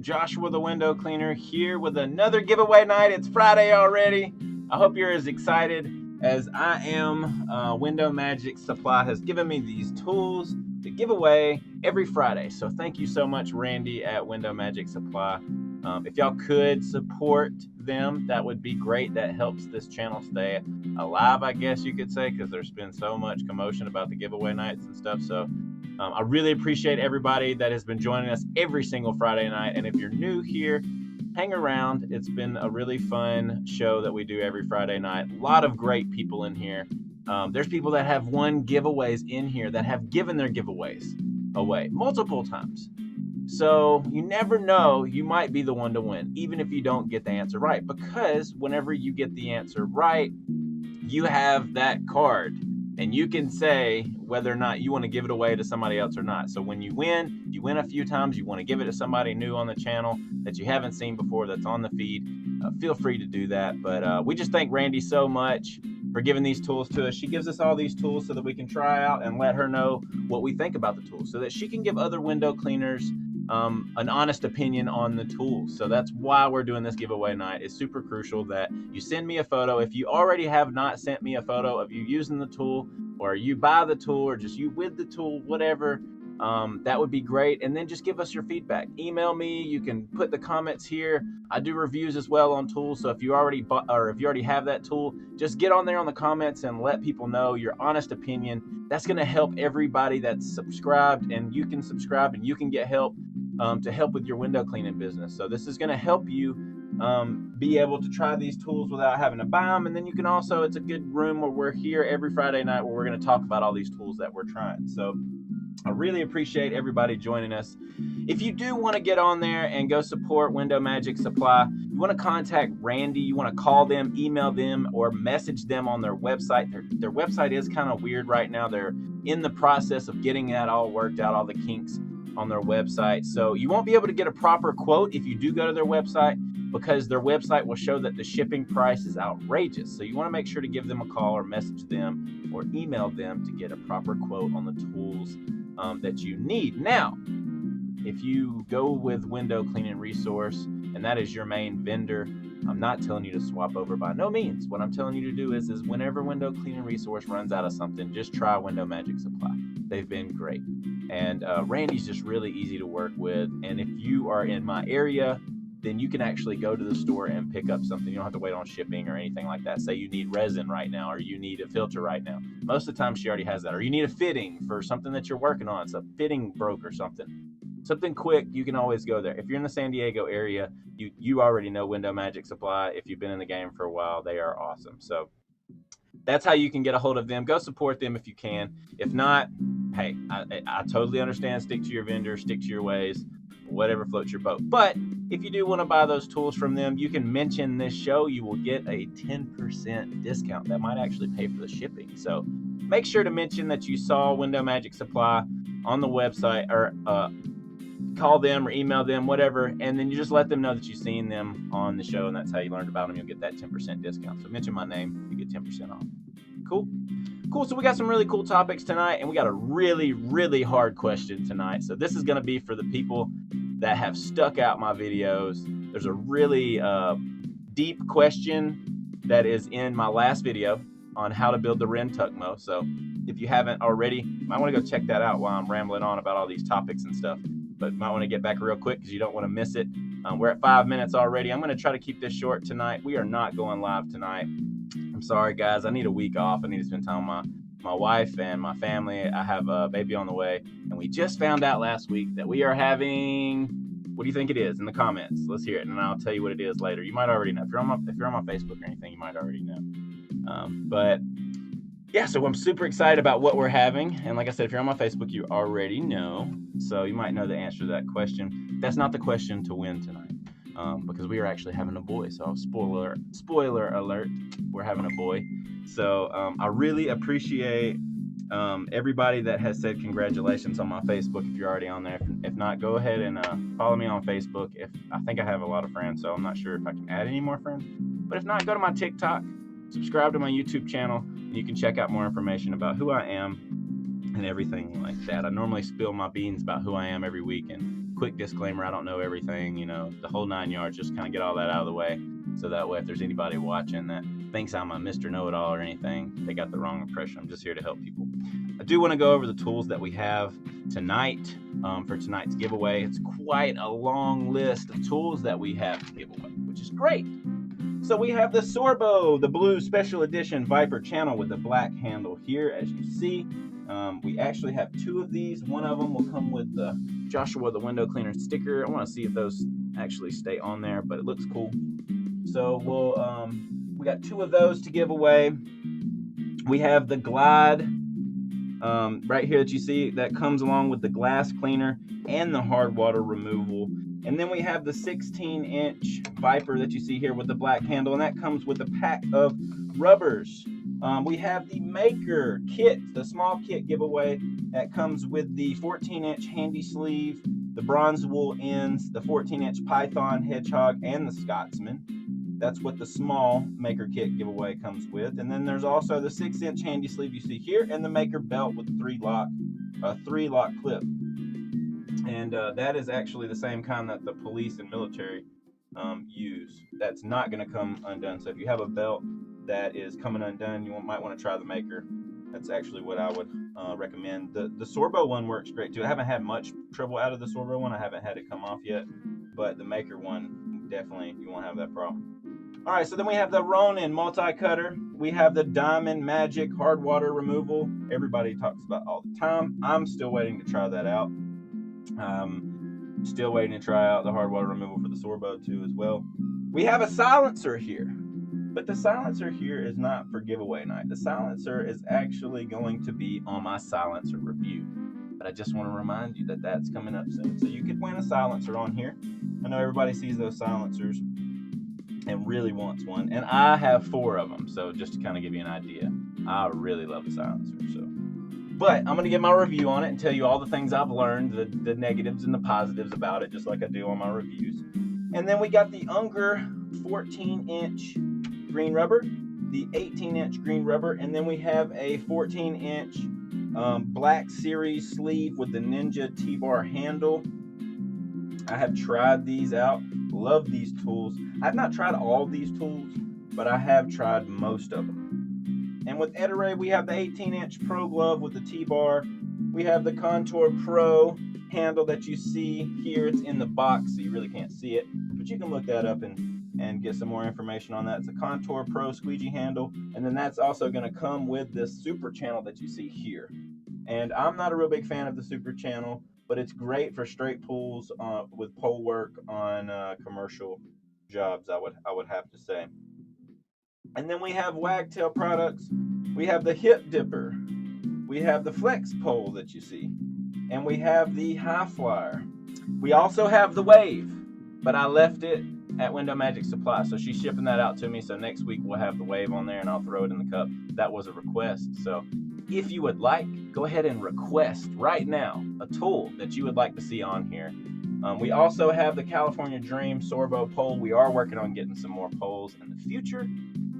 Joshua the Window Cleaner, here with another giveaway night. It's Friday already. I hope you're as excited as I am. Window Magic Supply has given me these tools to give away every Friday. So thank you so much, Randy at Window Magic Supply. If y'all could support them, that would be great. That helps this channel stay alive, I guess you could say, because there's been so much commotion about the giveaway nights and stuff. So I really appreciate everybody that has been joining us every single Friday night. And if you're new here, hang around. It's been a really fun show that we do every Friday night. A lot of great people in here. There's people that have won giveaways in here that have given their giveaways away multiple times. So you never know, you might be the one to win, even if you don't get the answer right, because whenever you get the answer right, you have that card and you can say whether or not you want to give it away to somebody else or not. So when you win a few times, you want to give it to somebody new on the channel that you haven't seen before, that's on the feed, feel free to do that. But we just thank Randy so much for giving these tools to us. She gives us all these tools so that we can try out and let her know what we think about the tools, so that she can give other window cleaners an honest opinion on the tools. So that's why we're doing this giveaway night. It's super crucial that you send me a photo. If you already have not sent me a photo of you using the tool, or you buy the tool, or just you with the tool, whatever, that would be great. And then just give us your feedback. Email me. You can put the comments here. I do reviews as well on tools. So if you already bought, or if you already have that tool, just get on there on the comments and let people know your honest opinion. That's going to help everybody that's subscribed, and you can subscribe and you can get help to help with your window cleaning business. So this is going to help you be able to try these tools without having to buy them. And then you can also, it's a good room where we're here every Friday night where we're going to talk about all these tools that we're trying. So I really appreciate everybody joining us. If you do want to get on there and go support Window Magic Supply, you want to contact Randy, you want to call them, email them, or message them on their website. Their website is kind of weird right now. They're in the process of getting that all worked out, all the kinks on their website. So you won't be able to get a proper quote if you do go to their website, because their website will show that the shipping price is outrageous. So you want to make sure to give them a call or message them or email them to get a proper quote on the tools that you need. Now, if you go with Window Cleaning Resource and that is your main vendor, I'm not telling you to swap over by no means. What I'm telling you to do is whenever Window Cleaning Resource runs out of something, just try Window Magic Supply. They've been great. And Randy's just really easy to work with. And if you are in my area, then you can actually go to the store and pick up something. You don't have to wait on shipping or anything like that. Say you need resin right now, or you need a filter right now. Most of the time she already has that. Or you need a fitting for something that you're working on. It's a fitting broke or something quick, you can always go there. If you're in the San Diego area, you already know Window Magic Supply. If you've been in the game for a while, they are awesome. So that's how you can get a hold of them. Go support them if you can. If not, hey, I totally understand. Stick to your vendor, stick to your ways, whatever floats your boat. But if you do want to buy those tools from them, you can mention this show. You will get a 10% discount. That might actually pay for the shipping. So make sure to mention that you saw Window Magic Supply on the website, or call them or email them, whatever, and then you just let them know that you've seen them on the show, and that's how you learned about them. You'll get that 10% discount. So mention my name, you get 10% off. Cool. So we got some really cool topics tonight, and we got a really, really hard question tonight. So this is going to be for the people that have stuck out my videos. There's a really deep question that is in my last video on how to build the Wren Tuckmo. So if you haven't already, you might want to go check that out while I'm rambling on about all these topics and stuff. But might want to get back real quick because you don't want to miss it. We're at 5 minutes already. I'm going to try to keep this short tonight. We are not going live tonight. I'm sorry, guys. I need a week off. I need to spend time with my wife and my family. I have a baby on the way. And we just found out last week that we are having, what do you think it is? In the comments. Let's hear it, and I'll tell you what it is later. You might already know. If you're on my Facebook or anything, you might already know. But yeah, so I'm super excited about what we're having. And like I said, if you're on my Facebook, you already know. So you might know the answer to that question. That's not the question to win tonight, because we are actually having a boy. So spoiler alert, we're having a boy. So I really appreciate everybody that has said congratulations on my Facebook. If you're already on there, if not, go ahead and follow me on Facebook. I think I have a lot of friends, so I'm not sure if I can add any more friends. But if not, go to my TikTok, subscribe to my YouTube channel, and you can check out more information about who I am and everything like that. I normally spill my beans about who I am every week, and quick disclaimer, I don't know everything, the whole 9 yards, just kind of get all that out of the way. So that way, if there's anybody watching that thinks I'm a Mr. Know-It-All or anything, they got the wrong impression. I'm just here to help people. I do want to go over the tools that we have tonight for tonight's giveaway. It's quite a long list of tools that we have to give away, which is great. So we have the Sorbo, the blue special edition Viper channel with the black handle here, as you see. We actually have 2 of these. One of them will come with the Joshua the window cleaner sticker. I want to see if those actually stay on there, but it looks cool. So we got 2 of those to give away. We have the Glide right here that you see that comes along with the glass cleaner and the hard water removal. And then we have the 16-inch Viper that you see here with the black handle, and that comes with a pack of rubbers. We have the Maker kit, the small kit giveaway that comes with the 14-inch handy sleeve, the bronze wool ends, the 14-inch Python, Hedgehog, and the Scotsman. That's what the small Maker kit giveaway comes with. And then there's also the 6-inch handy sleeve you see here, and the Maker belt with a 3-lock clip. And that is actually the same kind that the police and military use. That's not going to come undone. So if you have a belt that is coming undone, you might want to try the Maker. That's actually what I would recommend. The Sorbo one works great too. I haven't had much trouble out of the Sorbo one. I haven't had it come off yet, but the Maker one, definitely you won't have that problem. All right, so then we have the Ronin multi-cutter. We have the Diamond Magic hard water removal. Everybody talks about all the time. I'm still waiting to try that out. Still waiting to try out the hard water removal for the Sorbo too as well. We have a silencer here, but the silencer here is not for giveaway night. The silencer is actually going to be on my silencer review. But I just want to remind you that that's coming up soon. So you could win a silencer on here. I know everybody sees those silencers and really wants one, and I have 4 of them. So just to kind of give you an idea, I really love the silencer. But I'm going to give my review on it and tell you all the things I've learned, the negatives and the positives about it, just like I do on my reviews. And then we got the Unger 14-inch green rubber, the 18-inch green rubber, and then we have a 14-inch Black Series sleeve with the Ninja T-bar handle. I have tried these out. Love these tools. I've not tried all these tools, but I have tried most of them. And with Ettore, we have the 18-inch Pro glove with the T-bar. We have the Contour Pro handle that you see here. It's in the box, so you really can't see it. But you can look that up and get some more information on that. It's a Contour Pro squeegee handle. And then that's also going to come with this Super Channel that you see here. And I'm not a real big fan of the Super Channel, but it's great for straight pulls with pole work on commercial jobs, I would have to say. And then we have Wagtail products. We have the Hip Dipper. We have the Flex Pole that you see. And we have the High Flyer. We also have the Wave, but I left it at Window Magic Supply. So she's shipping that out to me. So next week we'll have the Wave on there and I'll throw it in the cup. That was a request. So if you would like, go ahead and request right now a tool that you would like to see on here. We also have the California Dream Sorbo pole. We are working on getting some more poles in the future.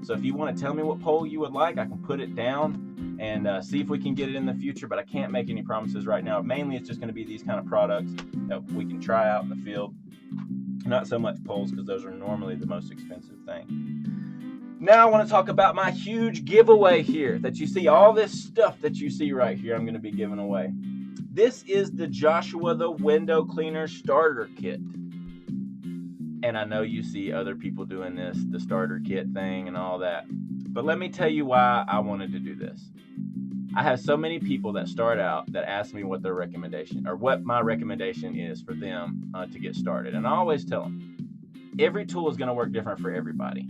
So if you want to tell me what pole you would like, I can put it down and see if we can get it in the future, but I can't make any promises right now. Mainly it's just going to be these kind of products that we can try out in the field. Not so much poles, because those are normally the most expensive thing. Now I want to talk about my huge giveaway here that you see. All this stuff that you see right here, I'm going to be giving away. This is the Joshua the Window Cleaner Starter Kit. And I know you see other people doing this, the starter kit thing and all that. But let me tell you why I wanted to do this. I have so many people that start out that ask me what their recommendation or what my recommendation is for them to get started. And I always tell them, every tool is going to work different for everybody.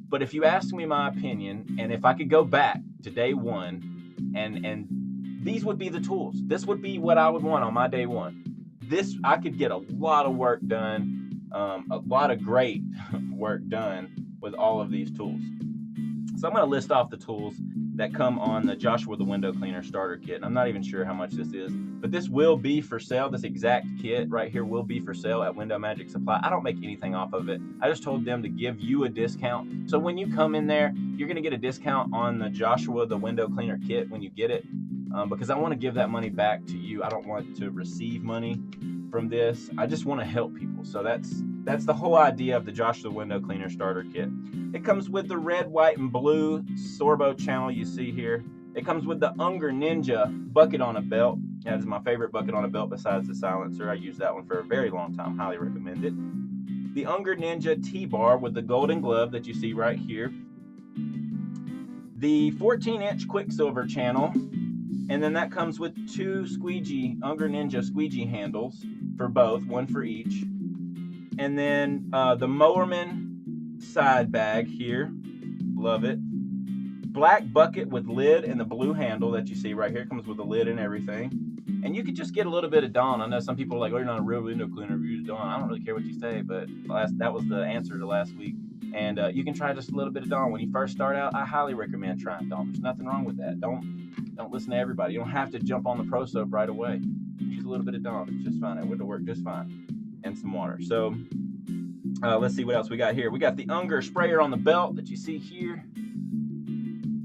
But if you ask me my opinion, and if I could go back to day one, and these would be the tools. This would be what I would want on my day one. I could get a lot of work done. A lot of great work done with all of these tools. So I'm going to list off the tools that come on the Joshua the Window Cleaner Starter Kit. I'm not even sure how much this is, but this will be for sale. This exact kit right here will be for sale at Window Magic Supply. I don't make anything off of it. I just told them to give you a discount. So when you come in there, you're going to get a discount on the Joshua the Window Cleaner Kit when you get it. because I want to give that money back to you. I don't want to receive money from this. I just want to help people. So that's the whole idea of the Josh the Window Cleaner Starter Kit. It comes with the red, white, and blue Sorbo channel you see here. It comes with the Unger Ninja bucket on a belt. That is my favorite bucket on a belt besides the silencer. I used that one for a very long time. Highly recommend it. The Unger Ninja T-Bar with the golden glove that you see right here. The 14-inch Quicksilver channel. And then that comes with two Unger Ninja squeegee handles for both, one for each. And then the Mowerman side bag here. Love it. Black bucket with lid and the blue handle that you see right here. It comes with a lid and everything. And you could just get a little bit of Dawn. I know some people are like, oh, you're not a real window cleaner, you use Dawn. I don't really care what you say, but that was the answer to last week. And you can try just a little bit of Dawn. When you first start out, I highly recommend trying Dawn. There's nothing wrong with that. Don't listen to everybody. You don't have to jump on the Pro Soap right away. Use a little bit of Dawn. It's just fine. It would work just fine. And some water. So let's see what else we got here. We got the Unger sprayer on the belt that you see here.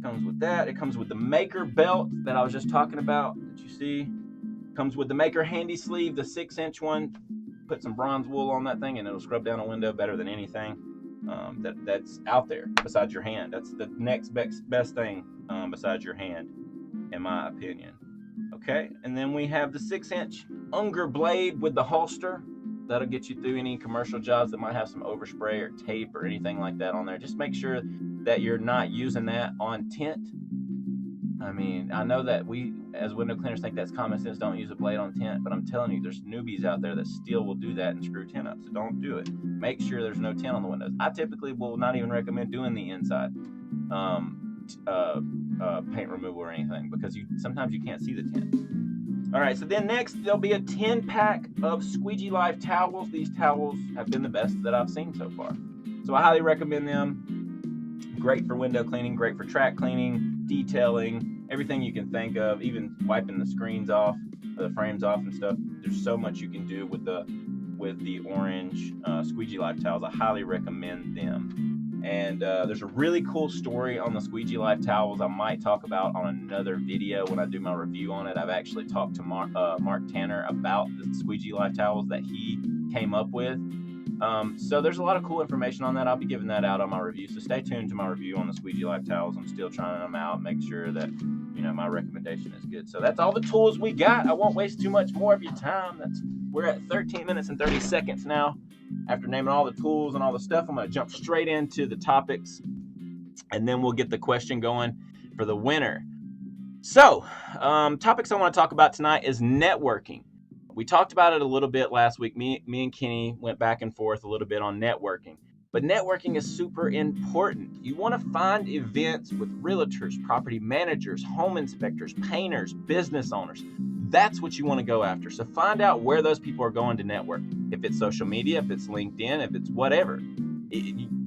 Comes with that. It comes with the Maker belt that I was just talking about that you see. Comes with the Maker handy sleeve, the 6-inch one. Put some bronze wool on that thing and it'll scrub down a window better than anything that's out there besides your hand. That's the next best thing besides your hand, in my opinion. Okay, and then we have the 6-inch Unger blade with the holster. That'll get you through any commercial jobs that might have some overspray or tape or anything like that on there. Just make sure that you're not using that on tint. I mean, I know that we as window cleaners think that's common sense, don't use a blade on tint, but I'm telling you, there's newbies out there that still will do that and screw tint up, so don't do it. Make sure there's no tint on the windows. I typically will not even recommend doing the inside paint removal or anything, because sometimes you can't see the tint. All right, so then next there'll be a 10-pack of Squeegee Life towels. These towels have been the best that I've seen so far, so I highly recommend them. Great for window cleaning, great for track cleaning, detailing, everything you can think of, even wiping the screens off, the frames off and stuff. There's so much you can do with the orange Squeegee Life towels. I highly recommend them. And there's a really cool story on the Squeegee Life towels I might talk about on another video when I do my review on it. I've actually talked to Mark Tanner about the Squeegee Life towels that he came up with. So there's a lot of cool information on that. I'll be giving that out on my review. So stay tuned to my review on the Squeegee Life towels. I'm still trying them out, make sure that my recommendation is good. So that's all the tools we got. I won't waste too much more of your time. We're at 13 minutes and 30 seconds now. After naming all the tools and all the stuff, I'm going to jump straight into the topics, and then we'll get the question going for the winner. So, topics I want to talk about tonight is networking. We talked about it a little bit last week. Me and Kenny went back and forth a little bit on networking. But networking is super important. You want to find events with realtors, property managers, home inspectors, painters, business owners. That's what you want to go after. So find out where those people are going to network. If it's social media, if it's LinkedIn, if it's whatever.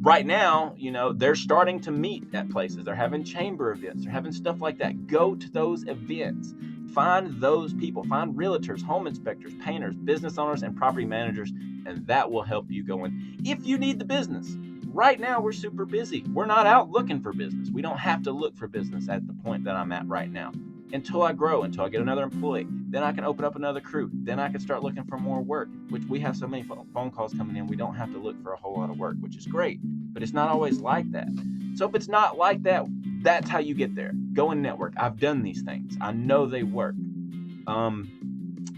Right now, they're starting to meet at places. They're having chamber events. They're having stuff like that. Go to those events. Find those people. Find realtors, home inspectors, painters, business owners, and property managers, and that will help you go in. If you need the business. Right now, we're super busy. We're not out looking for business. We don't have to look for business at the point that I'm at right now. Until I grow, until I get another employee. Then I can open up another crew. Then I can start looking for more work, which we have so many phone calls coming in. We don't have to look for a whole lot of work, which is great. But it's not always like that. So if it's not like that, that's how you get there. Go and network. I've done these things. I know they work.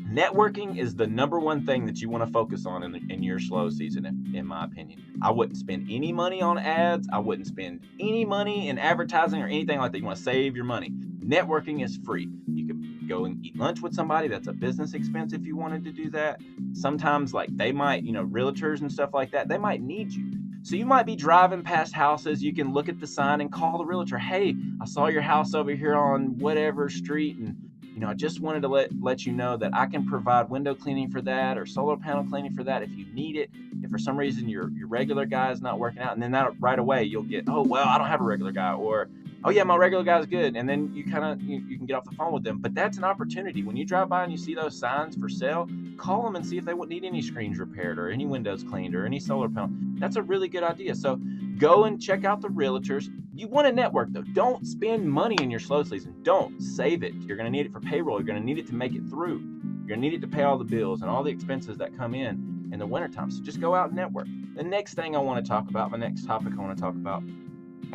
Networking is the number one thing that you want to focus on in your slow season, in my opinion. I wouldn't spend any money on ads. I wouldn't spend any money in advertising or anything like that. You want to save your money. Networking is free. You can go and eat lunch with somebody. That's a business expense if you wanted to do that. Sometimes they might, realtors and stuff like that, they might need you. So you might be driving past houses. You can look at the sign and call the realtor. Hey, I saw your house over here on whatever street, and I just wanted to let you know that I can provide window cleaning for that or solar panel cleaning for that if you need it. If for some reason your regular guy is not working out, and then that right away you'll get, oh, well, I don't have a regular guy, or, oh yeah, my regular guy's good. And then you can get off the phone with them. But that's an opportunity. When you drive by and you see those signs for sale, call them and see if they would need any screens repaired or any windows cleaned or any solar panel. That's a really good idea. So Go and check out the realtors. You want to network though. Don't spend money in your slow season. Don't save it. You're going to need it for payroll. You're going to need it to make it through. You're going to need it to pay all the bills and all the expenses that come in the wintertime. So just go out and network. The next thing I want to talk about, the next topic I want to talk about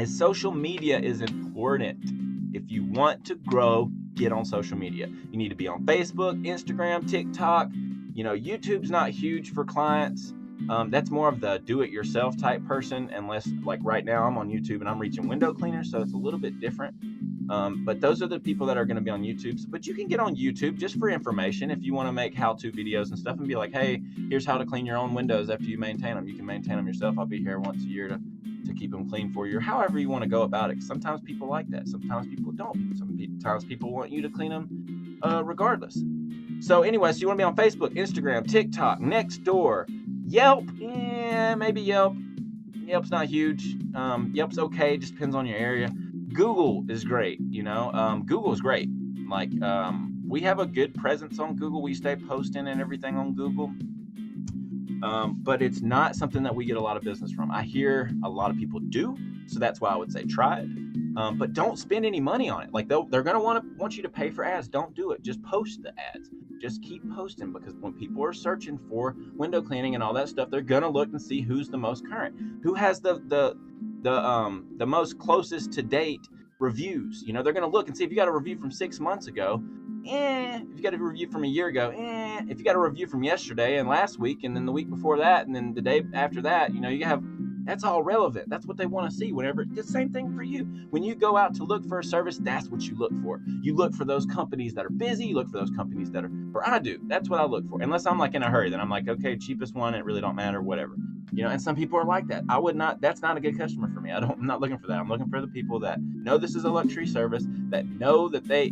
is social media is important. If you want to grow, get on social media. You need to be on Facebook, Instagram, TikTok. YouTube's not huge for clients. That's more of the do-it-yourself type person, unless, like right now, I'm on YouTube and I'm reaching window cleaners, so it's a little bit different. But those are the people that are going to be on YouTube. But you can get on YouTube just for information if you want to make how-to videos and stuff and be like, hey, here's how to clean your own windows after you maintain them. You can maintain them yourself. I'll be here once a year to keep them clean for you, or however you want to go about it. Sometimes people like that. Sometimes people don't. Sometimes people want you to clean them regardless. So anyway, so you want to be on Facebook, Instagram, TikTok, Nextdoor, Yelp. Maybe Yelp. Yelp's not huge. Yelp's okay. Just depends on your area. Google is great. Google is great. We have a good presence on Google. We stay posting and everything on Google. But it's not something that we get a lot of business from. I hear a lot of people do, so that's why I would say try it. But don't spend any money on it. Like they're gonna want you to pay for ads. Don't do it. Just post the ads. Just keep posting, because when people are searching for window cleaning and all that stuff, they're gonna look and see who's the most current, who has the most closest to date reviews. They're gonna look and see if you got a review from 6 months ago. If you got a review from a year ago, if you got a review from yesterday and last week and then the week before that and then the day after that, you have, that's all relevant. That's what they want to see whenever. It's the same thing for you. When you go out to look for a service, that's what you look for. You look for those companies that are busy. You look for those companies that are, or I do. That's what I look for. Unless I'm like in a hurry, then I'm like, okay, cheapest one. It really don't matter, whatever. And some people are like that. I would not, that's not a good customer for me. I'm not looking for that. I'm looking for the people that know this is a luxury service, that know that they,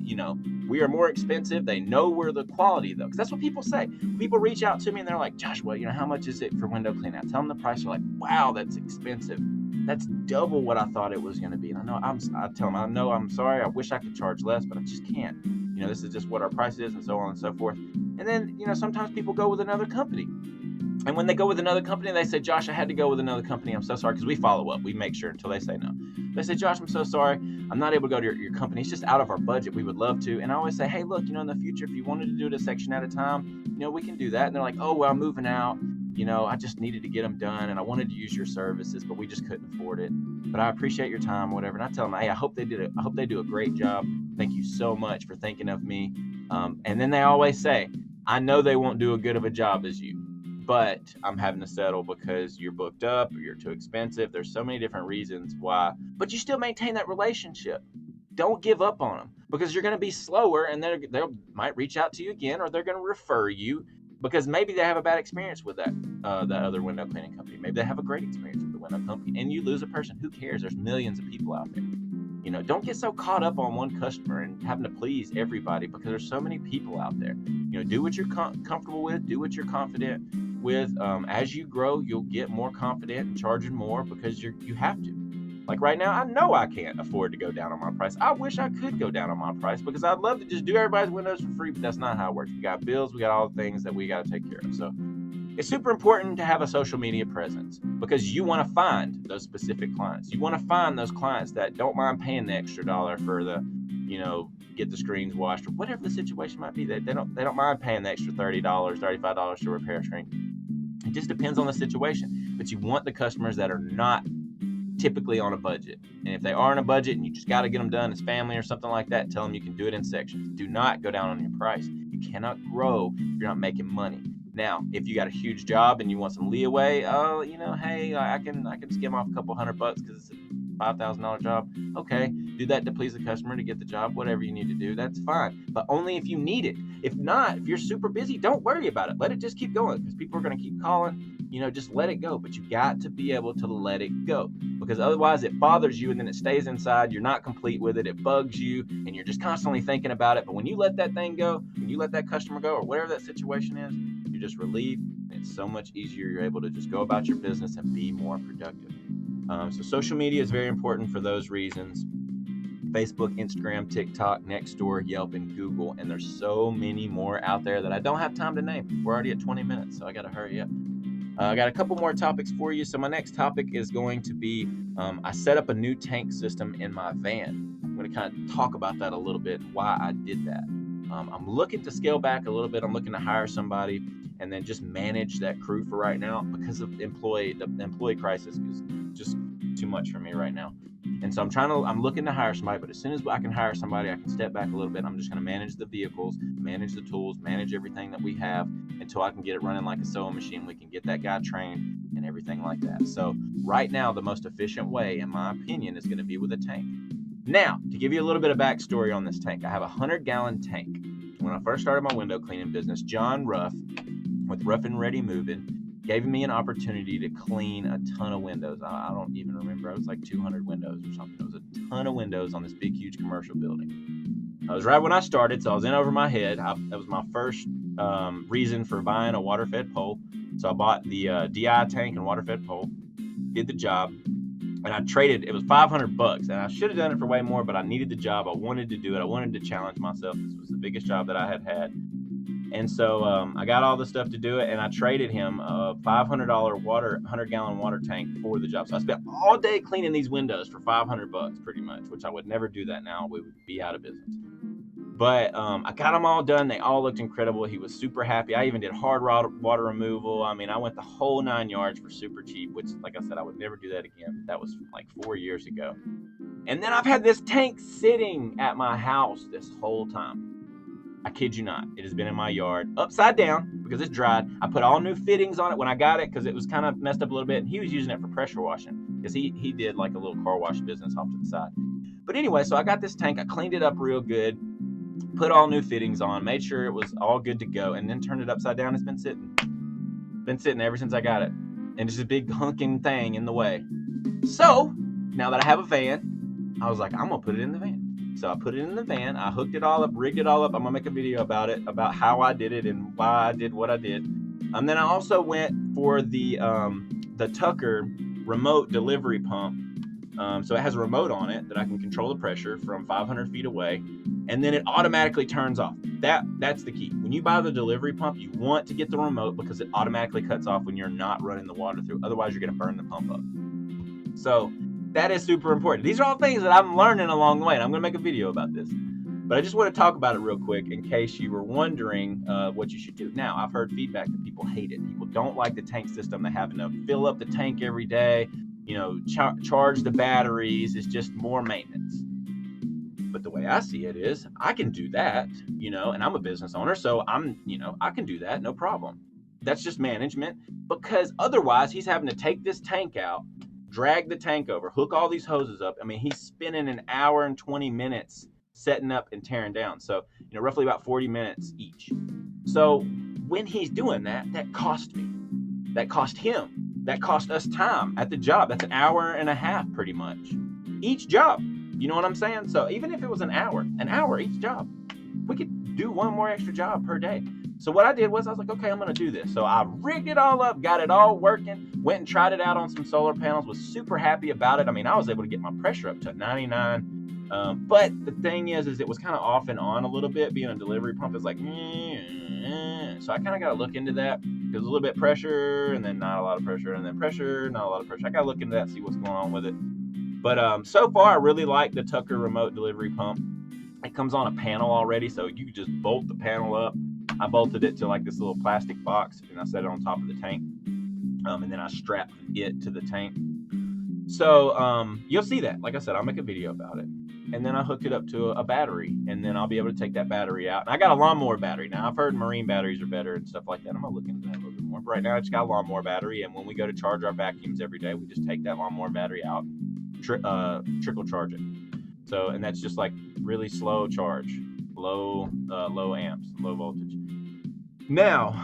we are more expensive. They know we're the quality though. Cause that's what people say. People reach out to me and they're like, Joshua, how much is it for window cleaning? I tell them the price. They're like, wow, that's expensive. That's double what I thought it was going to be. And I tell them, I know, I'm sorry. I wish I could charge less, but I just can't. This is just what our price is and so on and so forth. And then, sometimes people go with another company. And when they go with another company, they say, Josh, I had to go with another company. I'm so sorry. Because we follow up. We make sure until they say no. They say, Josh, I'm so sorry. I'm not able to go to your company. It's just out of our budget. We would love to. And I always say, hey, look, in the future, if you wanted to do it a section at a time, we can do that. And they're like, oh, well, I'm moving out. I just needed to get them done. And I wanted to use your services, but we just couldn't afford it. But I appreciate your time, whatever. And I tell them, hey, I hope they do a great job. Thank you so much for thinking of me. And then they always say, I know they won't do as good of a job as you, but I'm having to settle because you're booked up or you're too expensive. There's so many different reasons why, but you still maintain that relationship. Don't give up on them, because you're going to be slower and they might reach out to you again, or they're going to refer you because maybe they have a bad experience with that other window cleaning company. Maybe they have a great experience with the window company, and you lose a person. Who cares? There's millions of people out there. Don't get so caught up on one customer and having to please everybody, because there's so many people out there. Do what you're comfortable with, do what you're confident with. As you grow, you'll get more confident and charging more because you have to. Like right now, I know I can't afford to go down on my price. I wish I could go down on my price, because I'd love to just do everybody's windows for free, but that's not how it works. We got bills, we got all the things that we got to take care of. So it's super important to have a social media presence, because you want to find those specific clients. You want to find those clients that don't mind paying the extra dollar for the, get the screens washed, or whatever the situation might be. They don't mind paying the extra $30, $35 to repair a screen. It just depends on the situation. But you want the customers that are not typically on a budget. And if they are on a budget and you just got to get them done as family or something like that, tell them you can do it in sections. Do not go down on your price. You cannot grow if you're not making money. Now, if you got a huge job and you want some leeway, hey, I can skim off a couple $100 because it's a $5,000 job. Okay, do that to please the customer, to get the job, whatever you need to do, that's fine. But only if you need it. If not, if you're super busy, don't worry about it. Let it just keep going, because people are going to keep calling. Just let it go. But you got to be able to let it go, because otherwise it bothers you and then it stays inside. You're not complete with it. It bugs you and you're just constantly thinking about it. But when you let that thing go, when you let that customer go, or whatever that situation is, you're just relieved. And it's so much easier. You're able to just go about your business and be more productive. So social media is very important for those reasons. Facebook, Instagram, TikTok, Nextdoor, Yelp, and Google. And there's so many more out there that I don't have time to name. We're already at 20 minutes, so I got to hurry up. I got a couple more topics for you. So my next topic is going to be I set up a new tank system in my van. I'm going to kind of talk about that a little bit, why I did that. I'm looking to scale back a little bit. I'm looking to hire somebody and then just manage that crew for right now because of the employee crisis is just too much for me right now. And so I'm looking to hire somebody, but as soon as I can hire somebody, I can step back a little bit. I'm just going to manage the vehicles, manage the tools, manage everything that we have until I can get it running like a sewing machine. We can get that guy trained and everything like that. So right now, the most efficient way, in my opinion, is going to be with a tank. Now, to give you a little bit of backstory on this tank, I have a 100-gallon tank. When I first started my window cleaning business, John Ruff with Rough and Ready Moving gave me an opportunity to clean a ton of windows. I don't even remember. It was like 200 windows or something. It was a ton of windows on this big, huge commercial building. I was right when I started, so I was in over my head. That was my first reason for buying a water-fed pole. So I bought the DI tank and water-fed pole, did the job, and I traded. It was $500, and I should have done it for way more, but I needed the job. I wanted to do it. I wanted to challenge myself. This was the biggest job that I had. And so I got all the stuff to do it, and I traded him a $500 100-gallon water tank for the job. So I spent all day cleaning these windows for $500 pretty much, which I would never do that now. We would be out of business. But I got them all done. They all looked incredible. He was super happy. I even did hard water removal. I mean, I went the whole 9 yards for super cheap, which, like I said, I would never do that again. That was like 4 years ago. And then I've had this tank sitting at my house this whole time. I kid you not. It has been in my yard upside down because it's dried. I put all new fittings on it when I got it because it was kind of messed up a little bit. And he was using it for pressure washing because he did like a little car wash business off to the side. But anyway, so I got this tank. I cleaned it up real good, put all new fittings on, made sure it was all good to go, and then turned it upside down. It's been sitting ever since I got it. And it's a big hunking thing in the way. So now that I have a van, I was like, I'm going to put it in the van. So I put it in the van, I hooked it all up, rigged it all up. I'm gonna make a video about it, about how I did it and why I did what I did. And then I also went for the Tucker remote delivery pump. So it has a remote on it that I can control the pressure from 500 feet away, and then it automatically turns off. That's the key. When you buy the delivery pump, you want to get the remote because it automatically cuts off when you're not running the water through. Otherwise, you're gonna burn the pump up. So that is super important. These are all things that I'm learning along the way, and I'm going to make a video about this. But I just want to talk about it real quick in case you were wondering what you should do. Now, I've heard feedback that people hate it. People don't like the tank system. They having to fill up the tank every day, charge the batteries. It's just more maintenance. But the way I see it is I can do that, and I'm a business owner, so I can do that, no problem. That's just management, because otherwise he's having to take this tank out, drag the tank over, hook all these hoses up. I mean, he's spending an hour and 20 minutes setting up and tearing down. So, roughly about 40 minutes each. So when he's doing that, that cost me. That cost him. That cost us time at the job. That's an hour and a half pretty much. Each job. You know what I'm saying? So even if it was an hour each job, we could do one more extra job per day. So what I did was I was like, okay, I'm going to do this. So I rigged it all up, got it all working, went and tried it out on some solar panels, was super happy about it. I mean, I was able to get my pressure up to 99. But the thing is it was kind of off and on a little bit. Being a delivery pump is like, so I kind of got to look into that. There's a little bit pressure and then not a lot of pressure and then pressure, not a lot of pressure. I got to look into that, see what's going on with it. But so far, I really like the Tucker remote delivery pump. It comes on a panel already, so you can just bolt the panel up. I bolted it to like this little plastic box and I set it on top of the tank. And then I strapped it to the tank. So you'll see that. Like I said, I'll make a video about it. And then I hooked it up to a battery, and then I'll be able to take that battery out. And I got a lawnmower battery. Now, I've heard marine batteries are better and stuff like that. I'm going to look into that a little bit more. But right now, I just got a lawnmower battery. And when we go to charge our vacuums every day, we just take that lawnmower battery out, trickle charge it. So, and that's just like really slow charge, low amps, low voltage. Now,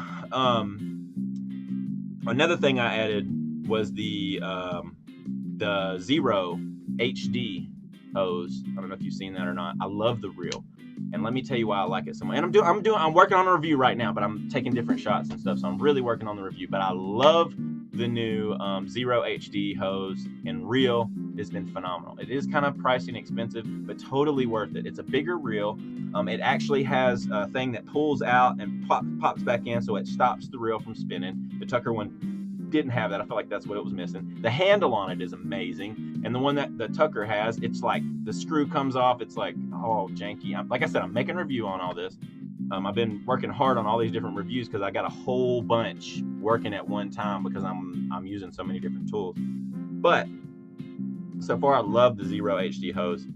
another thing I added was the Zero HD hose. I don't know if you've seen that or not. I love the reel, and let me tell you why I like it so much. And I'm working on a review right now, but I'm taking different shots and stuff, so I'm really working on the review. But I love the new Zero HD hose and reel. Has been phenomenal. It is kind of pricey and expensive, but totally worth it. It's a bigger reel. It actually has a thing that pulls out and pops back in, so it stops the reel from spinning. The Tucker one didn't have that. I felt like that's what it was missing. The handle on it is amazing, and the one that the Tucker has, it's like the screw comes off. It's like, oh, janky. Like I said, I'm making a review on all this. I've been working hard on all these different reviews because I got a whole bunch working at one time because I'm using so many different tools. But so far, I love the Zero HD hose.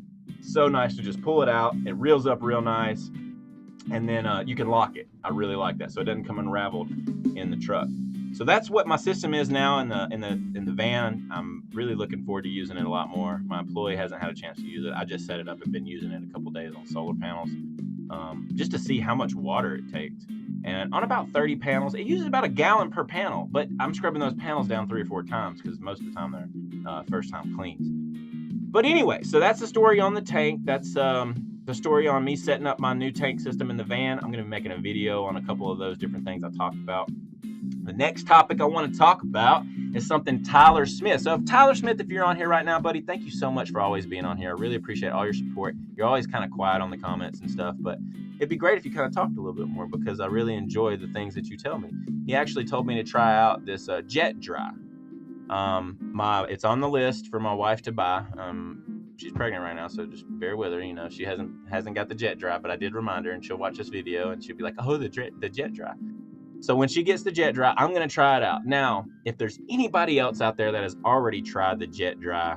So nice to just pull it out. It reels up real nice, and then you can lock it. I really like that, so it doesn't come unraveled in the truck. So that's what my system is now in the van. I'm really looking forward to using it a lot more. My employee hasn't had a chance to use it. I just set it up and been using it a couple days on solar panels, just to see how much water it takes. And on about 30 panels, it uses about a gallon per panel, but I'm scrubbing those panels down 3 or 4 times because most of the time they're first time cleans. But anyway, so that's the story on the tank. That's the story on me setting up my new tank system in the van. I'm going to be making a video on a couple of those different things I talked about. The next topic I want to talk about is something Tyler Smith. So Tyler Smith, if you're on here right now, buddy, thank you so much for always being on here. I really appreciate all your support. You're always kind of quiet on the comments and stuff, but it'd be great if you kind of talked a little bit more because I really enjoy the things that you tell me. He actually told me to try out this Jet Dry. It's on the list for my wife to buy. She's pregnant right now, so just bear with her. You know, she hasn't got the Jet Dry, but I did remind her, and she'll watch this video and she'll be like, "Oh, the Jet Dry." So when she gets the Jet Dry, I'm going to try it out. Now, if there's anybody else out there that has already tried the Jet Dry,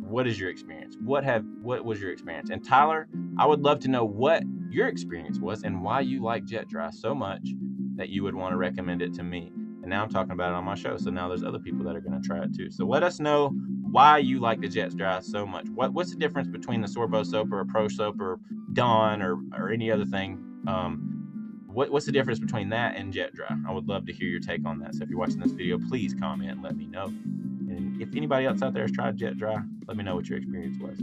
what is your experience? What was your experience? And Tyler, I would love to know what your experience was and why you like Jet Dry so much that you would want to recommend it to me. And now I'm talking about it on my show, so now there's other people that are going to try it too. So let us know why you like the Jet Dry so much. What's the difference between the Sorbo soap or a Pro soap or Dawn or any other thing? What's the difference between that and Jet Dry? I would love to hear your take on that. So if you're watching this video, please comment and let me know. And if anybody else out there has tried Jet Dry, let me know what your experience was.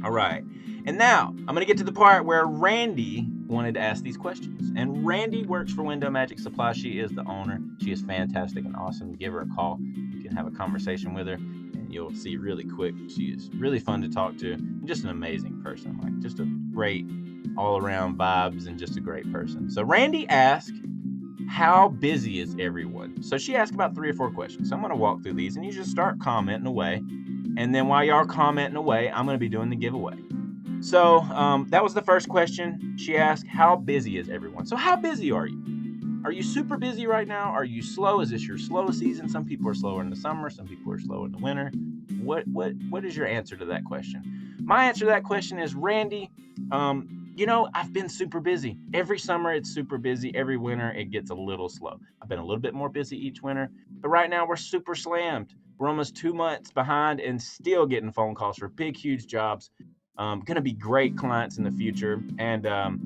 All right. And now I'm going to get to the part where Randy wanted to ask these questions. And Randy works for Window Magic Supply. She is the owner. She is fantastic and awesome. Give her a call. You can have a conversation with her and you'll see really quick. She is really fun to talk to and just an amazing person. Like just a great all around vibes and just a great person. So Randy asked, how busy is everyone? So she asked about 3 or 4 questions. So I'm going to walk through these and you just start commenting away. And then while y'all commenting away, I'm going to be doing the giveaway. So that was the first question. She asked, how busy is everyone? So how busy are you? Are you super busy right now? Are you slow? Is this your slow season? Some people are slower in the summer. Some people are slower in the winter. What is your answer to that question? My answer to that question is, Randy, I've been super busy. Every summer it's super busy. Every winter it gets a little slow. I've been a little bit more busy each winter, but right now we're super slammed. We're almost 2 months behind and still getting phone calls for big, huge jobs. Going to be great clients in the future. And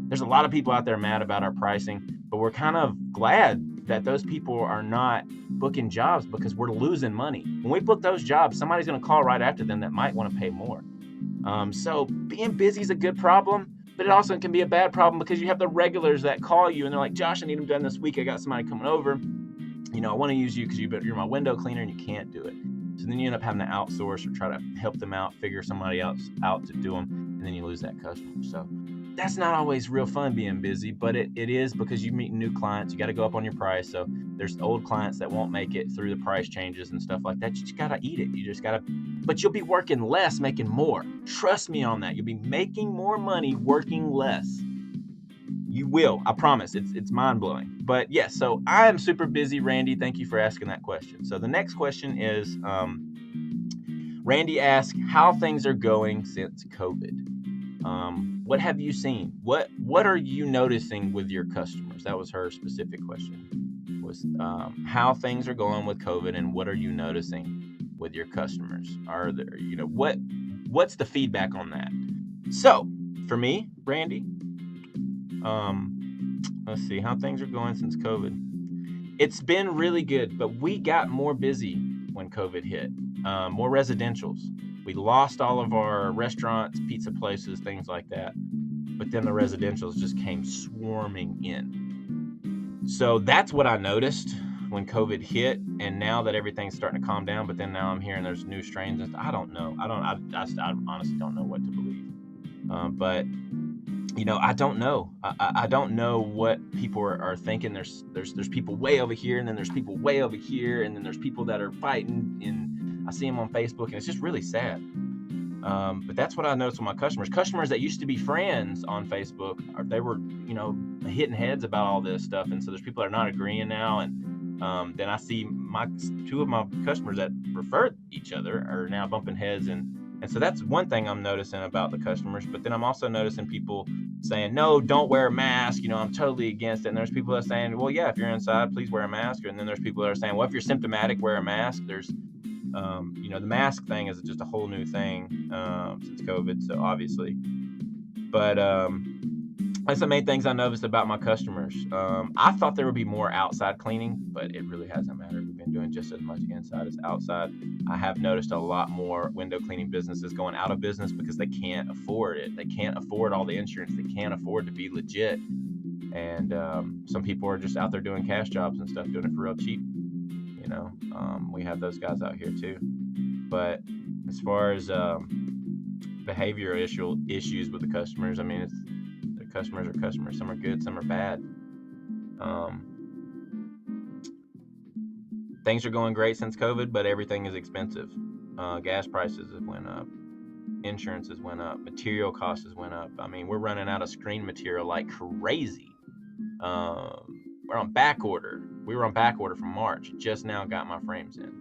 there's a lot of people out there mad about our pricing, but we're kind of glad that those people are not booking jobs because we're losing money. When we book those jobs, somebody's going to call right after them that might want to pay more. So being busy is a good problem. But it also can be a bad problem because you have the regulars that call you and they're like, Josh, I need them done this week. I got somebody coming over. I want to use you because you're my window cleaner and you can't do it. So then you end up having to outsource or try to help them out, figure somebody else out to do them, and then you lose that customer. So that's not always real fun being busy, but it is because you meet new clients. You got to go up on your price. So there's old clients that won't make it through the price changes and stuff like that. You just got to eat it. You just got to, but you'll be working less, making more. Trust me on that. You'll be making more money, working less. You will, I promise. It's mind-blowing. But yes, so I am super busy, Randy. Thank you for asking that question. So the next question is, Randy asked how things are going since COVID. What have you seen? What are you noticing with your customers? That was her specific question. Was how things are going with COVID and what are you noticing with your customers? Are there, what's the feedback on that? So for me, Randy, let's see how things are going since COVID. It's been really good, but we got more busy when COVID hit. More residentials. We lost all of our restaurants, pizza places, things like that. But then the residentials just came swarming in. So that's what I noticed when COVID hit. And now that everything's starting to calm down, but then now I'm hearing there's new strains. I don't know. I honestly don't know what to believe. But I don't know. I don't know what people are thinking. There's people way over here, and then there's people way over here, and then there's people that are fighting. And I see them on Facebook, and it's just really sad. But that's what I noticed with my customers. Customers that used to be friends on Facebook, they were, hitting heads about all this stuff. And so there's people that are not agreeing now. And then I see two of my customers that prefer each other are now bumping heads. And so that's one thing I'm noticing about the customers. But then I'm also noticing people saying, no, don't wear a mask. I'm totally against it. And there's people that are saying, well, yeah, if you're inside, please wear a mask. And then there's people that are saying, well, if you're symptomatic, wear a mask. There's the mask thing is just a whole new thing since COVID, so obviously. But that's the main things I noticed about my customers. I thought there would be more outside cleaning, but it really hasn't mattered. We've been doing just as much inside as outside. I have noticed a lot more window cleaning businesses going out of business because they can't afford it. They can't afford all the insurance. They can't afford to be legit. And some people are just out there doing cash jobs and stuff, doing it for real cheap. We have those guys out here too. But as far as behavioral issues with the customers, the customers are customers. Some are good, some are bad. Things are going great since COVID, but everything is expensive. Gas prices have went up. Insurances went up. Material costs went up. We're running out of screen material like crazy. We're on back order. We were on back order from March. Just now got my frames in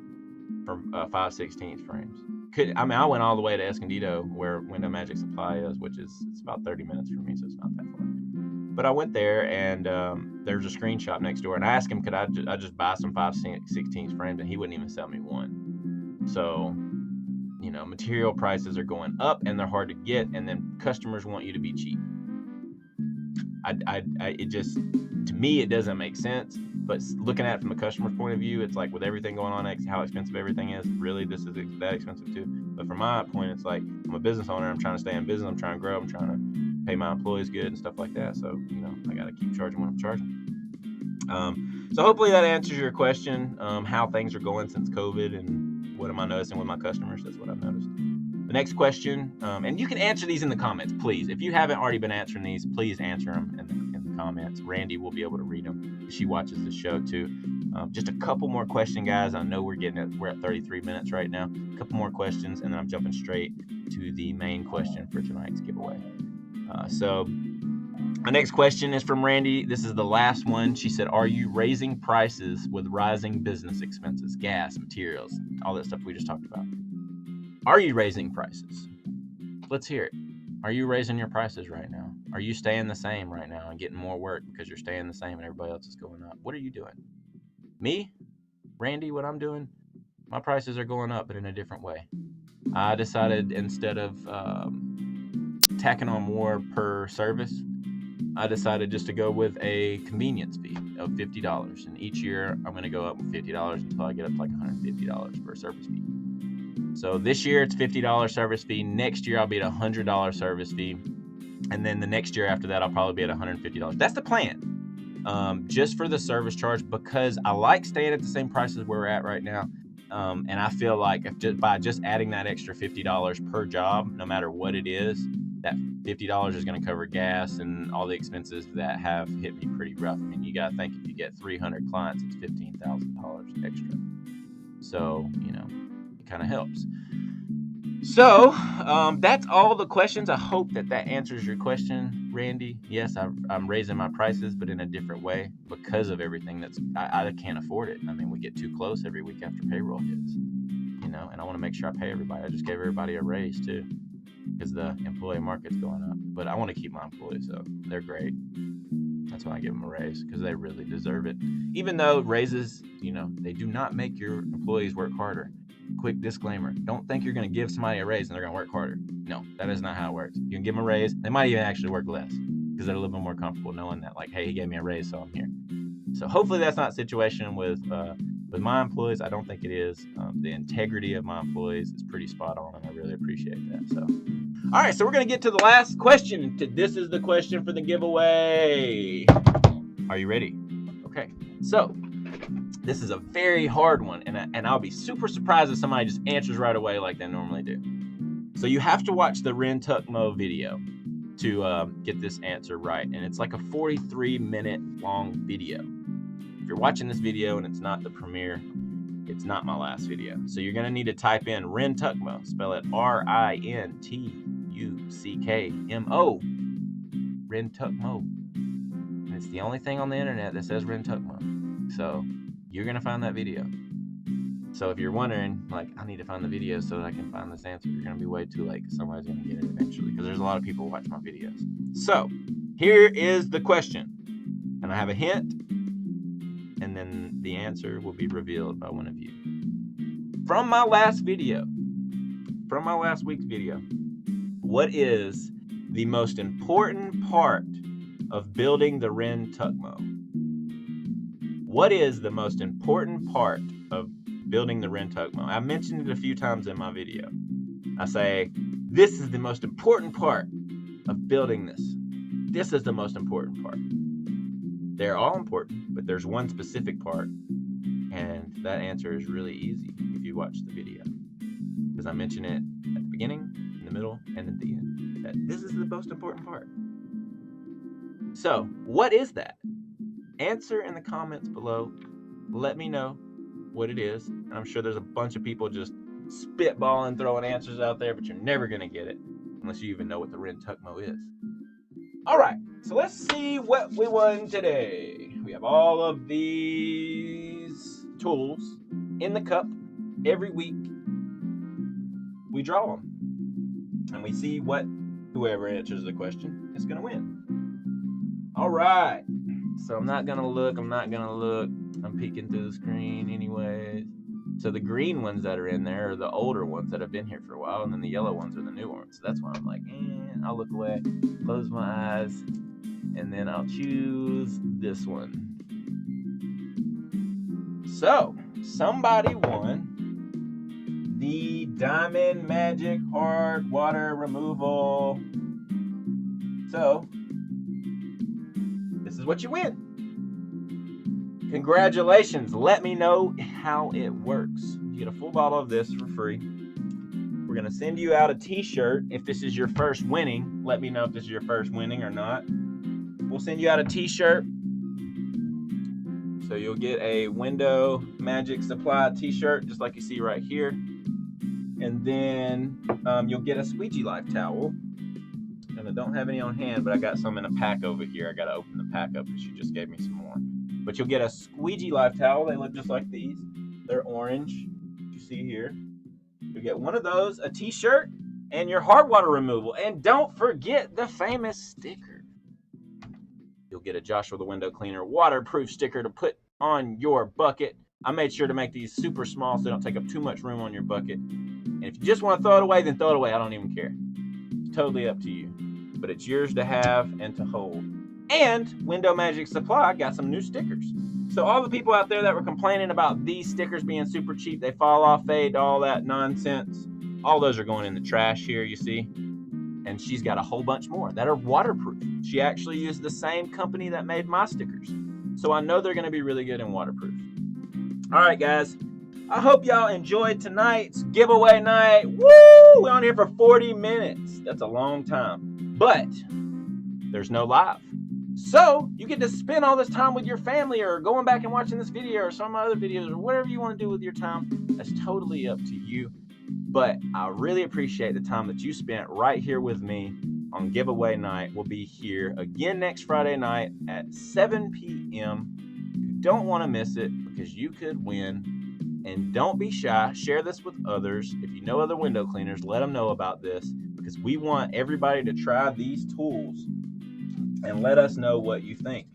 for 5/16 frames. I went all the way to Escondido where Window Magic Supply is, which is it's about 30 minutes from me, so it's not that far. But I went there and there's a screen shop next door, and I asked him could I just buy some 5/16 frames, and he wouldn't even sell me one. So material prices are going up and they're hard to get, and then customers want you to be cheap. To me, it doesn't make sense, but looking at it from a customer's point of view, it's like with everything going on, how expensive everything is, really, this is that expensive too. But from my point, it's like, I'm a business owner, I'm trying to stay in business, I'm trying to grow, I'm trying to pay my employees good and stuff like that. So, I got to keep charging what I'm charging. So hopefully that answers your question, how things are going since COVID and what am I noticing with my customers. That's what I've noticed. The next question, and you can answer these in the comments, please. If you haven't already been answering these, please answer them in the comments. Randy will be able to read them. She watches the show too. Just a couple more questions, guys. I know we're at 33 minutes right now. A couple more questions, and then I'm jumping straight to the main question for tonight's giveaway. So my next question is from Randy. This is the last one. She said, are you raising prices with rising business expenses, gas, materials, all that stuff we just talked about? Are you raising prices? Let's hear it. Are you raising your prices right now? Are you staying the same right now and getting more work because you're staying the same and everybody else is going up? What are you doing? Me, Randy, what I'm doing, my prices are going up, but in a different way. I decided instead of tacking on more per service, I decided just to go with a convenience fee of $50. And each year I'm going to go up with $50 until I get up to like $150 per service fee. So this year it's $50 service fee. Next year I'll be at $100 service fee. And then the next year after that, I'll probably be at $150. That's the plan. Just for the service charge, because I like staying at the same prices where we're at right now. And I feel like by just adding that extra $50 per job, no matter what it is, that $50 is going to cover gas and all the expenses that have hit me pretty rough. You got to think if you get 300 clients, it's $15,000 extra. So, it kind of helps. So that's all the questions. I hope that answers your question, Randy. Yes, I'm raising my prices, but in a different way because of everything I can't afford it. We get too close every week after payroll hits, and I want to make sure I pay everybody. I just gave everybody a raise too because the employee market's going up, but I want to keep my employees, so they're great. That's why I give them a raise, because they really deserve it. Even though raises, they do not make your employees work harder. Quick disclaimer, don't think you're going to give somebody a raise and they're going to work harder. No, that is not how it works. You can give them a raise. They might even actually work less because they're a little bit more comfortable knowing that, like, hey, he gave me a raise, so I'm here. So hopefully that's not the situation with my employees. I don't think it is. The integrity of my employees is pretty spot on, and I really appreciate that. So, all right, so we're going to get to the last question. This is the question for the giveaway. Are you ready? Okay, so this is a very hard one, and I'll be super surprised if somebody just answers right away like they normally do. So you have to watch the Ren Tuck Mo video to get this answer right. And it's like a 43-minute long video. If you're watching this video and it's not the premiere, it's not my last video. So you're gonna need to type in Rintuckmo, spell it Rintuckmo, Rintuckmo. And it's the only thing on the internet that says Rintuckmo. So you're gonna find that video. So if you're wondering, like, I need to find the video so that I can find this answer, you're gonna be way too late because somebody's gonna get it eventually, because there's a lot of people who watch my videos. So here is the question, and I have a hint, and then the answer will be revealed by one of you. From my last week's video, what is the most important part of building the Rintuckmo? What is the most important part of building the Rintuckmo? I mentioned it a few times in my video. I say, this is the most important part of building this. This is the most important part. They're all important, but there's one specific part, and that answer is really easy if you watch the video, because I mention it at the beginning, in the middle, and at the end, that this is the most important part. So, what is that? Answer in the comments below. Let me know what it is. And I'm sure there's a bunch of people just spitballing, throwing answers out there, but you're never going to get it unless you even know what the Rintuckmo is. All right, so let's see what we won today. We have all of these tools in the cup. Every week we draw them and we see what whoever answers the question is going to win. All right, so I'm not going to look. I'm peeking through the screen anyways. So the green ones that are in there are the older ones that have been here for a while, and then the yellow ones are the new ones. So that's why I'm like, I'll look away, close my eyes, and then I'll choose this one. So somebody won the Diamond Magic Hard Water Removal. So this is what you win. Congratulations. Let me know how it works. You get a full bottle of this for free. We're going to send you out a t-shirt if this is your first winning. Let me know if this is your first winning or not. We'll send you out a t-shirt. So you'll get a Window Magic Supply t-shirt, just like you see right here. And then you'll get a Squeegee Life towel. And I don't have any on hand, but I got some in a pack over here. I got to open the pack up because she just gave me some more. But you'll get a Squeegee Life towel. They look just like these. They're orange, you see here. You'll get one of those, a t-shirt, and your hard water removal. And don't forget the famous sticker. You'll get a Joshua the Window Cleaner waterproof sticker to put on your bucket. I made sure to make these super small so they don't take up too much room on your bucket. And if you just want to throw it away, then throw it away. I don't even care. It's totally up to you. But it's yours to have and to hold. And Window Magic Supply got some new stickers. So all the people out there that were complaining about these stickers being super cheap, they fall off, fade, all that nonsense, all those are going in the trash here, you see. And she's got a whole bunch more that are waterproof. She actually used the same company that made my stickers. So I know they're going to be really good and waterproof. All right, guys. I hope y'all enjoyed tonight's giveaway night. Woo! We're on here for 40 minutes. That's a long time. But there's no live. So you get to spend all this time with your family or going back and watching this video or some of my other videos or whatever you want to do with your time. That's totally up to you. But I really appreciate the time that you spent right here with me on giveaway night. We'll be here again next Friday night at 7 p.m. You don't want to miss it because you could win. And don't be shy. Share this with others. If you know other window cleaners, let them know about this because we want everybody to try these tools and let us know what you think.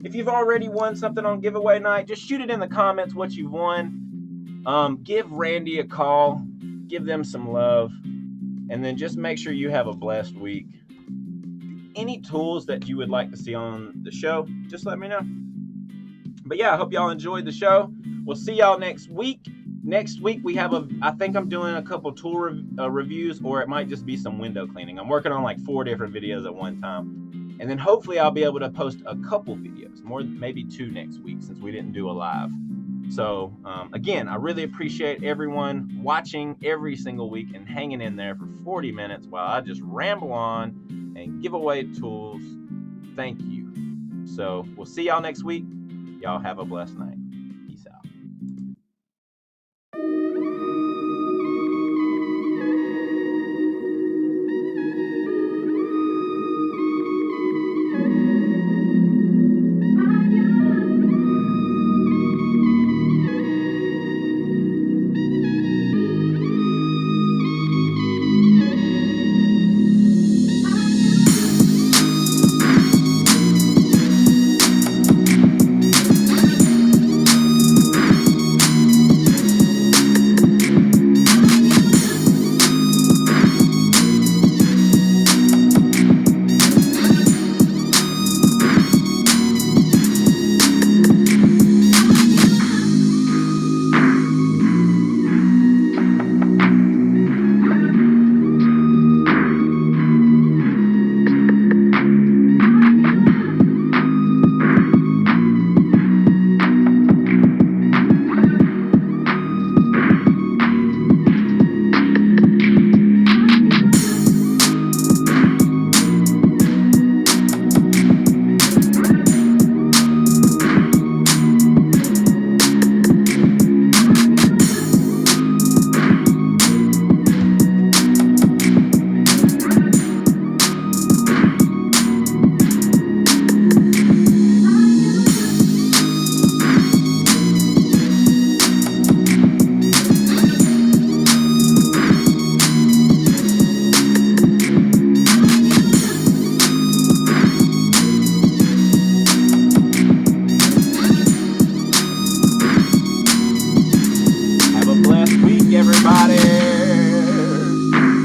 If you've already won something on giveaway night, just shoot it in the comments what you've won. Give Randy a call. Give them some love. And then just make sure you have a blessed week. Any tools that you would like to see on the show, just let me know. But yeah, I hope y'all enjoyed the show. We'll see y'all next week. Next week we have I think I'm doing a couple tool reviews, or it might just be some window cleaning. I'm working on like 4 different videos at one time. And then hopefully I'll be able to post a couple videos, maybe 2 next week since we didn't do a live. So again, I really appreciate everyone watching every single week and hanging in there for 40 minutes while I just ramble on and giveaway tools. Thank you. So we'll see y'all next week. Y'all have a blessed night.